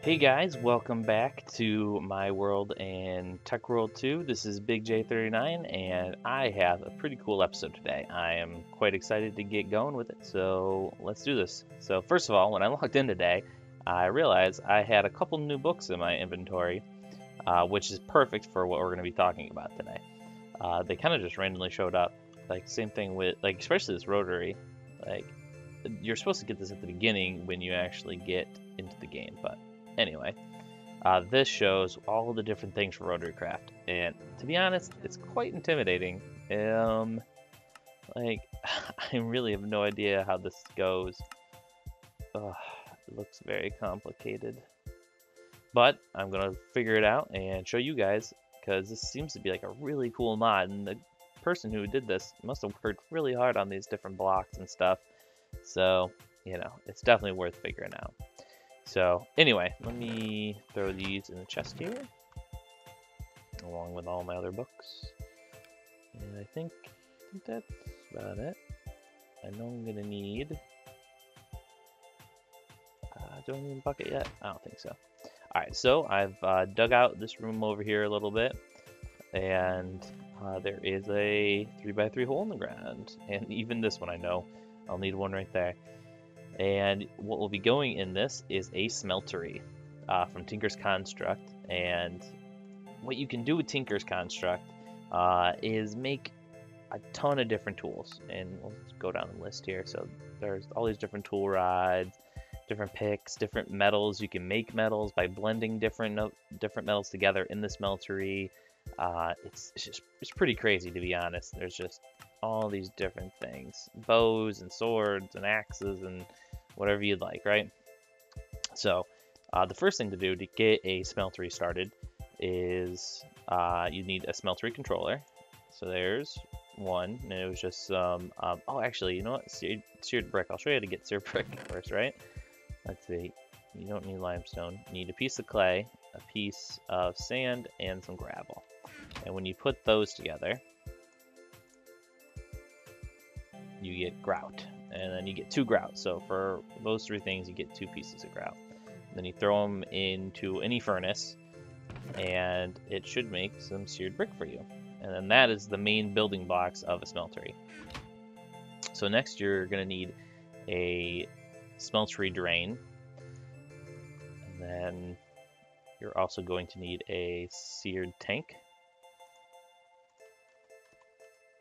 Hey guys, welcome back to my world and Tech World 2. This is Big J39 and I have a pretty cool episode today. I am quite excited to get going with it, so let's do this. So first of all, when I logged in today, I realized I had a couple new books in my inventory, which is perfect for what we're going to be talking about today. They kind of just randomly showed up. Like same thing with, like, especially this rotary. Like, you're supposed to get this at the beginning when you actually get into the game, but anyway, this shows all the different things for rotary craft, and to be honest, it's quite intimidating. Like, I really have no idea how this goes. It looks very complicated, but I'm gonna figure it out and show you guys, because this seems to be like a really cool mod, and the person who did this must have worked really hard on these different blocks and stuff. So, you know, it's definitely worth figuring out. So anyway, let me throw these in the chest here, along with all my other books. And I think that's about it. I know I'm gonna need. Do I need a bucket yet? I don't think so. All right, so I've dug out this room over here a little bit, and there is a 3x3 hole in the ground, and even this one I know I'll need one right there. And what will be going in this is a Smeltery from Tinker's Construct. And what you can do with Tinker's Construct is make a ton of different tools. And we'll just go down the list here. So there's all these different tool rods, different picks, different metals. You can make metals by blending different metals together in the Smeltery. It's pretty crazy, to be honest. There's just all these different things, bows and swords and axes and whatever you'd like, right? So the first thing to do to get a Smeltery started is you need a Smeltery controller. So there's one, and it was just some oh, actually, you know what, seared brick. I'll show you how to get seared brick first, right? Let's see. You don't need limestone. You need a piece of clay, a piece of sand, and some gravel. And when you put those together, you get grout, and then you get 2 grout. So for those 3 things, you get 2 pieces of grout. Then you throw them into any furnace, and it should make some seared brick for you. And then that is the main building blocks of a Smeltery. So next, you're going to need a Smeltery drain, and then you're also going to need a seared tank.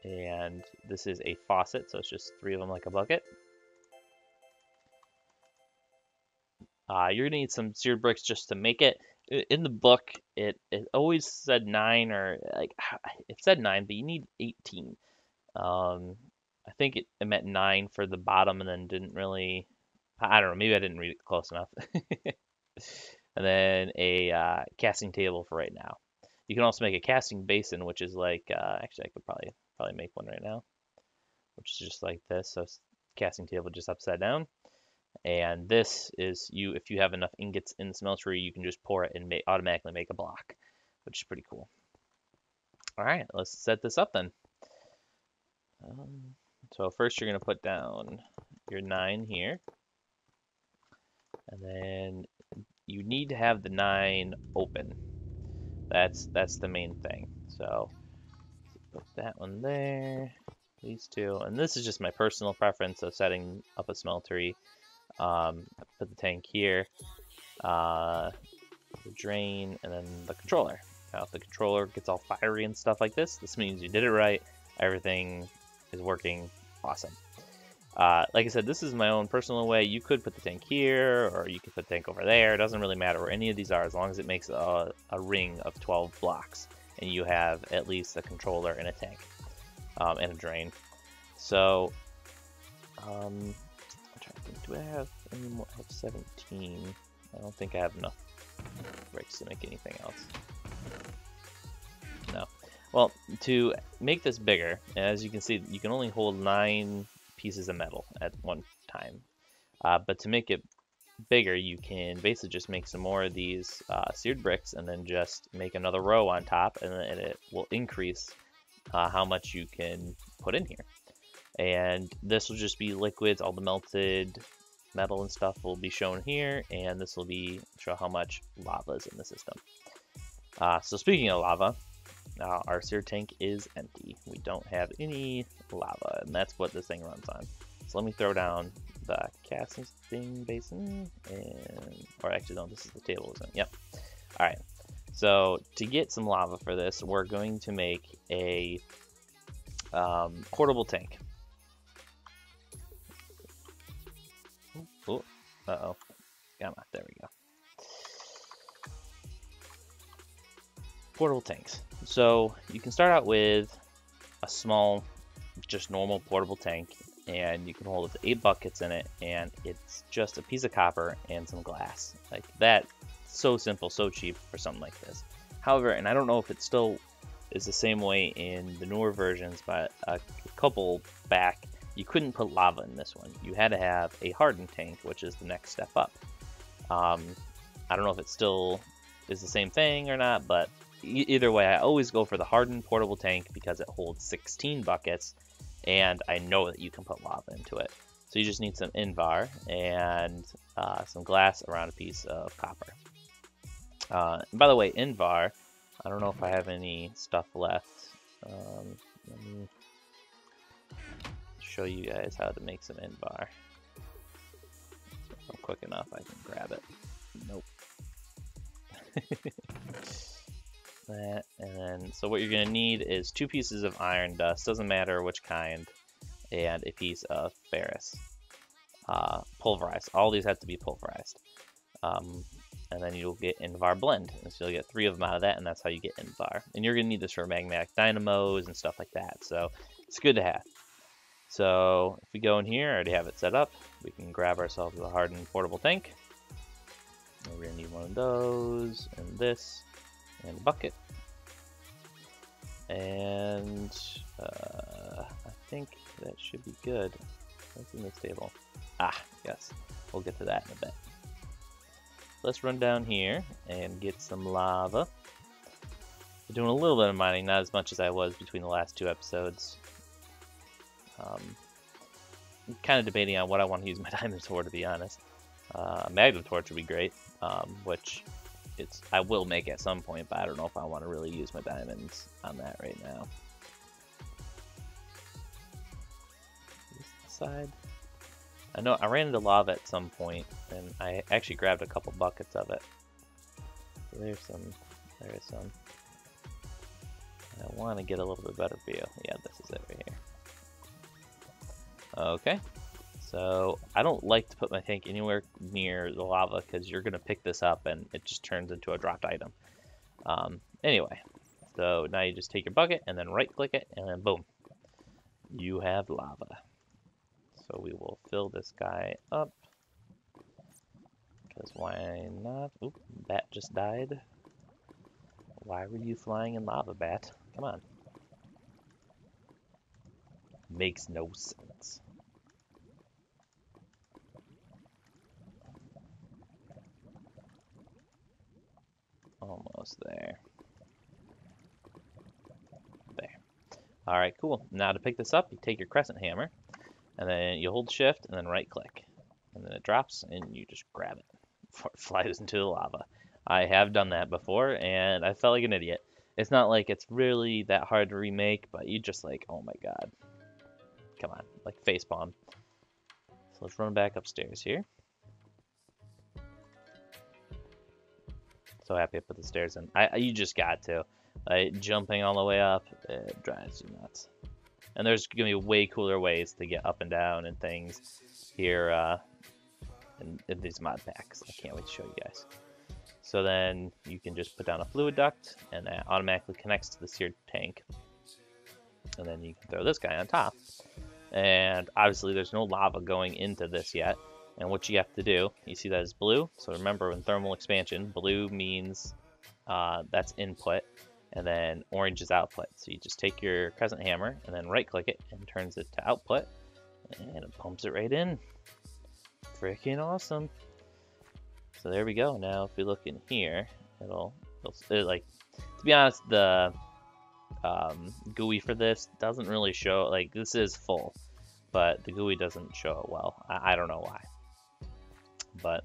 And this is a faucet, so it's just 3 of them like a bucket. You're gonna need some seared bricks just to make it. In the book, it always said 9, or like it said 9, but you need 18. I think it meant 9 for the bottom, and then didn't really. I don't know. Maybe I didn't read it close enough. And then a casting table for right now. You can also make a casting basin, which is like actually I could probably make one right now, which is just like this. So casting table just upside down, and this is if you have enough ingots in the Smeltery, you can just pour it and automatically make a block, which is pretty cool. All right, let's set this up then. So first you're gonna put down your 9 here, and then you need to have the 9 open. That's the main thing. So put that one there, these 2, and this is just my personal preference of setting up a Smeltery. Put the tank here, the drain, and then the controller. Now if the controller gets all fiery and stuff like this means you did it right. Everything is working awesome. Like I said, this is my own personal way. You could put the tank here, or you could put the tank over there. It doesn't really matter where any of these are, as long as it makes a ring of 12 blocks, and you have at least a controller and a tank, and a drain. So, I'm trying to think, do I have any more? I have 17. I don't think I have enough bricks to make anything else. No. Well, to make this bigger, as you can see, you can only hold 9 pieces of metal at one time. But to make it bigger, you can basically just make some more of these seared bricks, and then just make another row on top, and then it will increase how much you can put in here. And this will just be liquids, all the melted metal and stuff will be shown here, and this will be show how much lava is in the system. So speaking of lava, our sewer tank is empty. We don't have any lava, and that's what this thing runs on. So let me throw down the casting basin, or actually no, this is the table, isn't it? Yep. All right. So to get some lava for this, we're going to make a portable tank. Oh, uh-oh. Come on, there we go. Portable tanks. So you can start out with a small, just normal portable tank, and you can hold up to 8 buckets in it, and it's just a piece of copper and some glass. Like that, so simple, so cheap for something like this. However, and I don't know if it still is the same way in the newer versions, but a couple back, you couldn't put lava in this one. You had to have a hardened tank, which is the next step up. I don't know if it still is the same thing or not, but either way, I always go for the hardened portable tank because it holds 16 buckets, and I know that you can put lava into it. So you just need some invar and some glass around a piece of copper. And by the way, invar, I don't know if I have any stuff left. Let me show you guys how to make some invar. If I'm quick enough, I can grab it. Nope. That, and then, so what you're going to need is 2 pieces of iron dust, doesn't matter which kind, and a piece of ferrous. Pulverized. All these have to be pulverized. And then you'll get Invar blend. And so you'll get 3 of them out of that, and that's how you get Invar. And you're going to need this for magmatic dynamos and stuff like that, so it's good to have. So if we go in here, I already have it set up. We can grab ourselves a hardened portable tank. And we're going to need one of those, and this, and a bucket. And I think that should be good. What's in this table? Ah, yes. We'll get to that in a bit. Let's run down here and get some lava. I'm doing a little bit of mining, not as much as I was between the last 2 episodes. I'm kind of debating on what I want to use my diamonds for, to be honest. A magnum torch would be great, which I will make at some point, but I don't know if I want to really use my diamonds on that right now. This side. I know I ran into lava at some point, and I actually grabbed a couple buckets of it. So there's some. There's some. I want to get a little bit better view. Yeah, this is it right here. Okay. So I don't like to put my tank anywhere near the lava because you're going to pick this up and it just turns into a dropped item. Anyway, so now you just take your bucket and then right click it and then boom, you have lava. So we will fill this guy up because why not? Oop, bat just died. Why were you flying in lava, bat? Come on. Makes no sense. Almost there. There. Alright, cool. Now to pick this up, you take your crescent hammer, and then you hold shift, and then right click. And then it drops, and you just grab it before it flies into the lava. I have done that before, and I felt like an idiot. It's not like it's really that hard to remake, but you just like, oh my god. Come on, like facepalm. So let's run back upstairs here. So happy I put the stairs in. You just got to. Like, jumping all the way up, it drives you nuts. And there's going to be way cooler ways to get up and down and things here in these mod packs. I can't wait to show you guys. So then you can just put down a fluid duct, and that automatically connects to the seared tank. And then you can throw this guy on top. And obviously there's no lava going into this yet. And what you have to do, you see that is blue. So remember, in thermal expansion, blue means that's input, and then orange is output. So you just take your crescent hammer and then right click it and turns it to output, and it pumps it right in. Freaking awesome. So there we go. Now if we look in here, it'll like, to be honest, the GUI for this doesn't really show, like, this is full, but the GUI doesn't show it well. I don't know why. But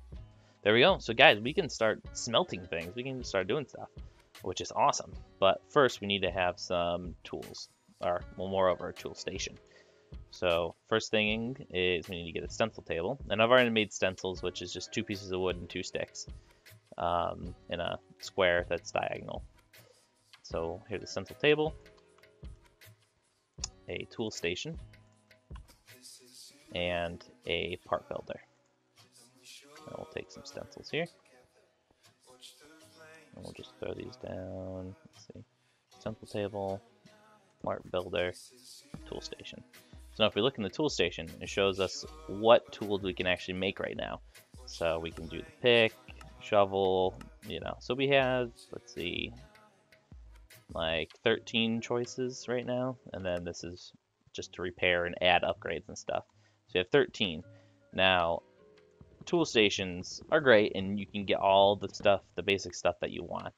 there we go. So guys, we can start smelting things. We can start doing stuff, which is awesome. But first we need to have some tools, or well, moreover, a tool station. So first thing is we need to get a stencil table. And I've already made stencils, which is just 2 pieces of wood and 2 sticks in a square that's diagonal. So here's a stencil table, a tool station, and a part builder. And we'll take some stencils here. And we'll just throw these down. Let's see. Stencil table, part builder, tool station. So now if we look in the tool station, it shows us what tools we can actually make right now. So we can do the pick, shovel, you know. So we have, let's see, like 13 choices right now. And then this is just to repair and add upgrades and stuff. So you have 13. Now, tool stations are great and you can get all the stuff, the basic stuff that you want.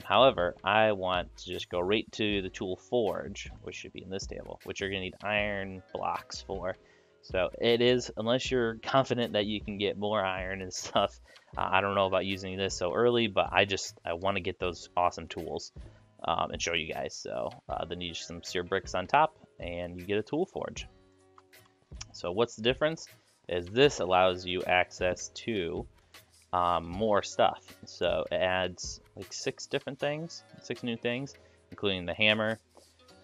However, I want to just go right to the tool forge, which should be in this table, which you're going to need iron blocks for. So it is, unless you're confident that you can get more iron and stuff, I don't know about using this so early, but I want to get those awesome tools and show you guys. So then you just some sear bricks on top and you get a tool forge. So what's the difference? Is this allows you access to more stuff. So it adds like 6 different things, 6 new things, including the hammer,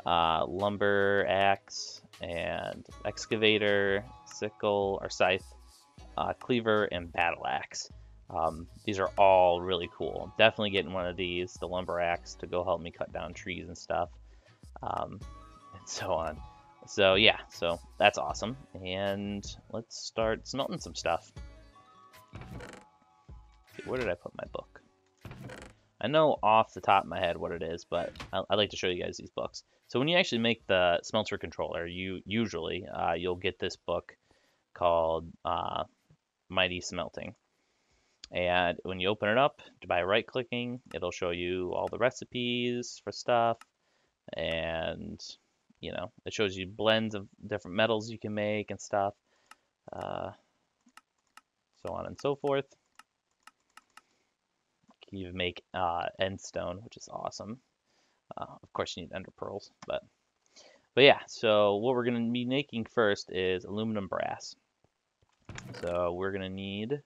lumber axe, and excavator, sickle or scythe, cleaver, and battle axe. These are all really cool. I'm definitely getting one of these, the lumber axe, to go help me cut down trees and stuff, and so on. So yeah, so that's awesome. And let's start smelting some stuff. Okay, where did I put my book? I know off the top of my head what it is, but I'd like to show you guys these books. So when you actually make the Smeltery controller, you'll get this book called Mighty Smelting. And when you open it up by right-clicking, it'll show you all the recipes for stuff, and you know, it shows you blends of different metals you can make and stuff, so on and so forth. You can make end stone, which is awesome. Of course, you need ender pearls, but yeah. So what we're going to be making first is aluminum brass. So we're going to need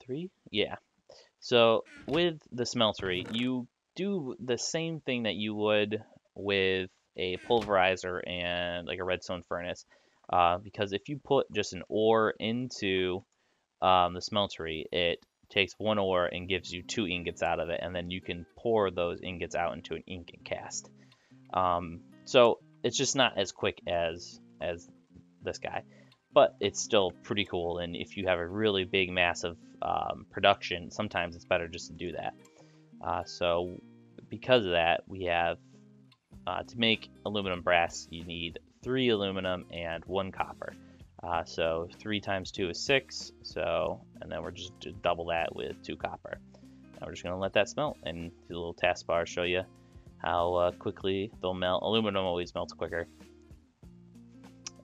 3. Yeah. So with the smeltery, you do the same thing that you would with a pulverizer and like a redstone furnace, because if you put just an ore into the smeltery, it takes 1 ore and gives you 2 ingots out of it, and then you can pour those ingots out into an ingot cast. So it's just not as quick as this guy, but it's still pretty cool. And if you have a really big, massive production, sometimes it's better just to do that. So because of that, we have to make aluminum brass, you need 3 aluminum and 1 copper. So 3 times 2 is 6. So, and then we're just to double that with 2 copper. Now we're just gonna let that smelt, and the little taskbar show you how quickly they'll melt. Aluminum always melts quicker.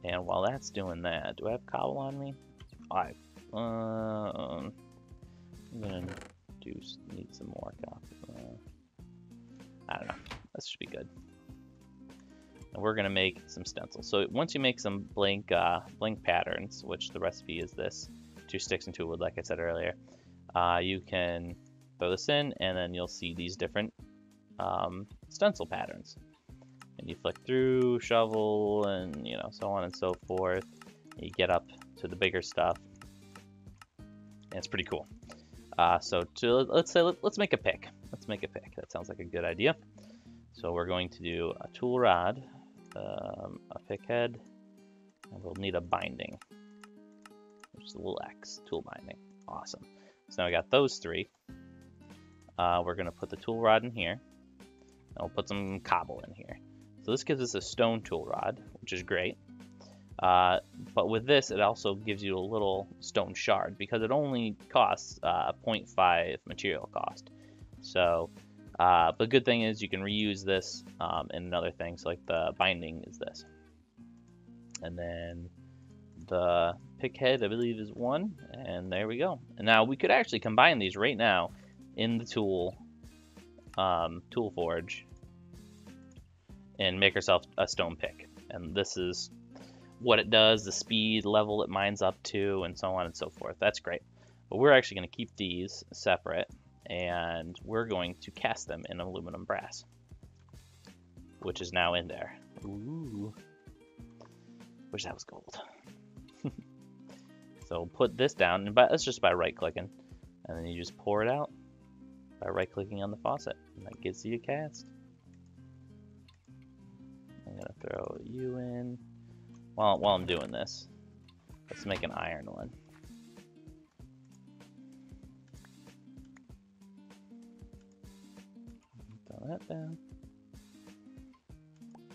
And while that's doing that, do I have cobble on me? I'm gonna need some more cobble. I don't know. This should be good. And we're gonna make some stencils. So once you make some blank patterns, which the recipe is this, 2 sticks and 2 wood, like I said earlier, you can throw this in, and then you'll see these different stencil patterns. And you flick through, shovel, and you know, so on and so forth. You get up to the bigger stuff, and it's pretty cool. So let's make a pick. Let's make a pick. That sounds like a good idea. So we're going to do a tool rod, a pick head, and we'll need a binding, which is a little X, tool binding. Awesome. So now we got those 3. We're gonna put the tool rod in here, and we'll put some cobble in here. So this gives us a stone tool rod, which is great. But with this, it also gives you a little stone shard, because it only costs 0.5 material cost. So, but good thing is you can reuse this in another thing. So like the binding is this. and then the pick head, I believe, is 1, and there we go. And now we could actually combine these right now in the tool forge and make ourselves a stone pick. And this is what it does, the speed level it mines up to, and so on and so forth. That's great. But we're actually going to keep these separate, and we're going to cast them in aluminum brass, which is now in there. Ooh. Wish that was gold. So put this down, and that's just by right-clicking, and then you just pour it out by right-clicking on the faucet, and that gives you a cast. I'm gonna throw you in. While I'm doing this, let's make an iron one. Throw that down.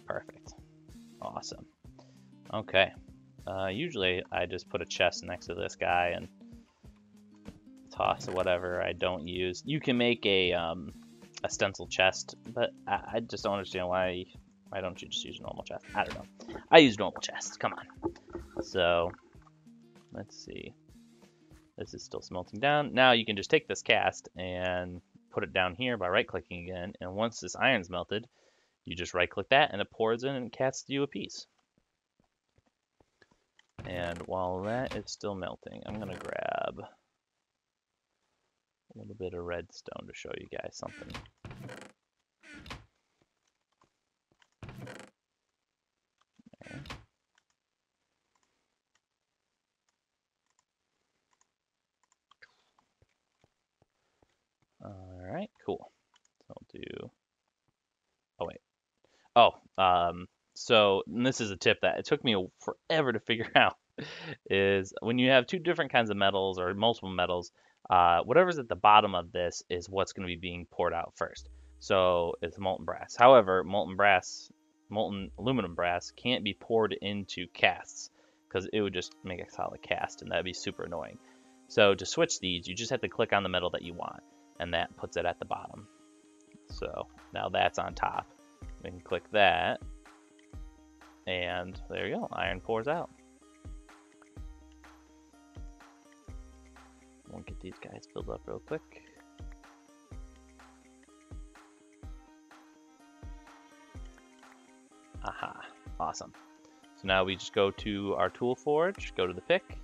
Perfect. Awesome. Okay. Usually I just put a chest next to this guy and toss whatever I don't use. You can make a stencil chest, but I just don't understand why don't you just use a normal chest? I don't know. I use normal chests. Come on. So let's see. This is still smelting down. Now you can just take this cast and put it down here by right-clicking again. And once this iron's melted, you just right-click that and it pours in and casts you a piece. And while that is still melting, I'm going to grab a little bit of redstone to show you guys something. There. All right, cool. So I'll do. Oh wait. So and this is a tip that it took me forever to figure out. Is when you have two different kinds of metals or multiple metals, whatever's at the bottom of this is what's going to be being poured out first. So it's molten brass. However, molten aluminum brass can't be poured into casts because it would just make a solid cast, and that'd be super annoying. So to switch these, you just have to click on the metal that you want, and that puts it at the bottom. So now that's on top. We can click that, and there you go. Iron pours out. We'll get these guys filled up real quick. Aha, awesome. So now we just go to our tool forge, go to the pick,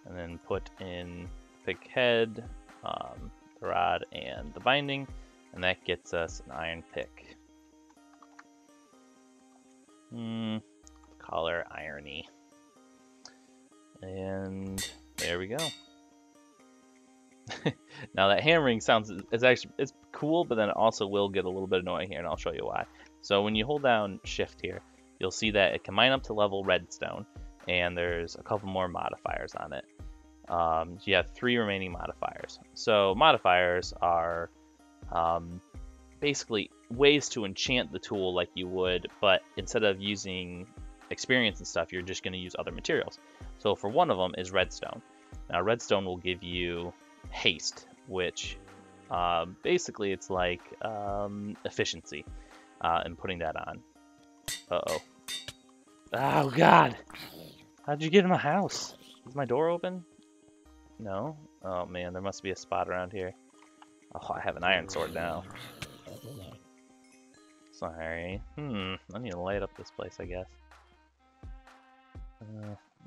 and then put in the pick head, the rod, and the binding, and that gets us an iron pick. Color irony. And there we go. Now that hammering sounds, it's cool, but then it also will get a little bit annoying here, and I'll show you why. So when you hold down shift here, you'll see that it can mine up to level redstone, and there's a couple more modifiers on it. You have 3 remaining modifiers. So modifiers are basically ways to enchant the tool like you would, but instead of using experience and stuff, you're just going to use other materials. So for one of them is redstone. Now redstone will give you haste, which basically it's like efficiency, and putting that on. Uh-oh. Oh god! How'd you get in my house? Is my door open? No? Oh man, there must be a spot around here. Oh, I have an iron sword now. Sorry. I need to light up this place, I guess.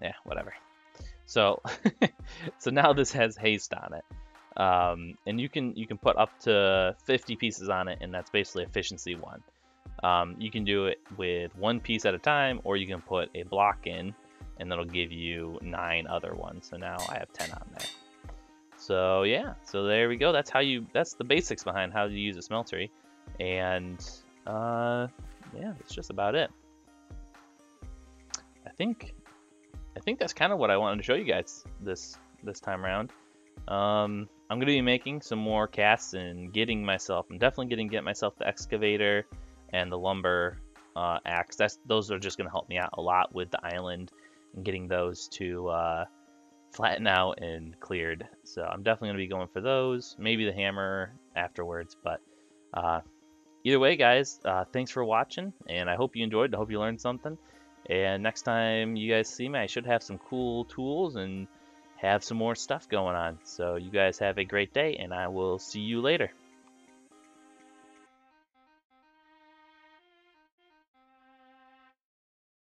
Yeah, whatever. So, so now this has haste on it, and you can put up to 50 pieces on it, and that's basically efficiency 1. You can do it with 1 piece at a time, or you can put a block in, and that'll give you 9 other ones. So now I have 10 on there. So yeah, so there we go. That's the basics behind how to use a smeltery, and yeah, that's just about it. I think that's kind of what I wanted to show you guys this time around. I'm gonna be making some more casts and getting myself the excavator and the lumber axe. Those are just gonna help me out a lot with the island and getting those to flatten out and cleared. So I'm definitely gonna be going for those. Maybe the hammer afterwards, but either way, guys, thanks for watching, and I hope you enjoyed. I hope you learned something. And next time you guys see me, I should have some cool tools and have some more stuff going on. So you guys have a great day, and I will see you later.